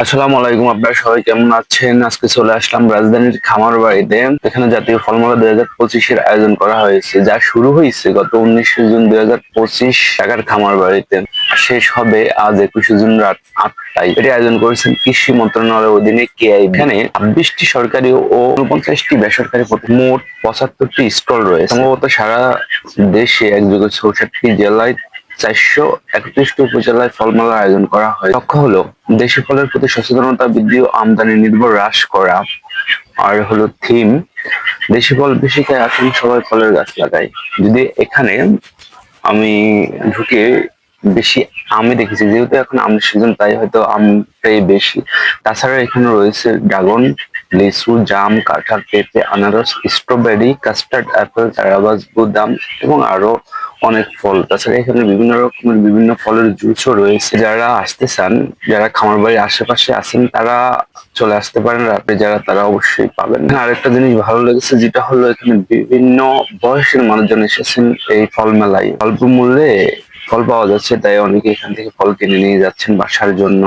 আসসালামু আলাইকুম, আপনারা সবাই কেমন আছেন? আজকে চলে আসলাম রাজধানীর খামারবাড়িতে। এখানে জাতীয় ফলমেলা 2025-এর আয়োজন করা হয়েছে, যা শুরু হয়েছে গত 19শে জুন 2025 ঢাকার খামারবাড়িতে। শেষ হবে আজ 21শে জুন রাত 8টায়। এটি আয়োজন করেছেন কৃষি মন্ত্রণালয়ের অধীনে কেআইবি। এখানে 26টি সরকারি ও 49টি বেসরকারি মোট 75টি স্টল রয়েছে। সম্ভবত সারা দেশে একযোগে 64টি জেলায় 431টি উপজেলায় ফলমেলার আয়োজন করা হয়। লক্ষ্য হলো দেশি ফলের প্রতি সচেতনতা বৃদ্ধি ও আমদানি নির্ভর হ্রাস করা। আর হলো থিম, দেশি ফল বেশি খায় আসুন সবাই ফলের গাছ লাগাই। যদি এখানে আমি ঢুকে বেশি আমি দেখেছি, যেহেতু এখন আমের সিজন তাই হয়তো আমটাই বেশি। তাছাড়া এখানে রয়েছে ড্রাগন, লিচু, জাম, কাঁঠাল, পেঁপে, আনারস, স্ট্রবেরি, কাস্টার্ড অ্যাপেল, চারাবাজ, বাদাম এবং আরো অনেক ফল। তাছাড়া এখানে বিভিন্ন রকমের বিভিন্ন ফলের জুসও রয়েছে। যারা আসতে চান, যারা খামার বাড়ির আশেপাশে আছেন তারা চলে আসতে পারেন। রাতে যারা তারা অবশ্যই পাবেন। আরেকটা জিনিস ভালো লেগেছে, যেটা হলো এখানে বিভিন্ন বয়সের মানুষজন এসেছেন এই ফল মেলায়। অল্প মূল্যে ফল পাওয়া যাচ্ছে, তাই অনেকে এখান থেকে ফল কিনে নিয়ে যাচ্ছেন বাসার জন্য।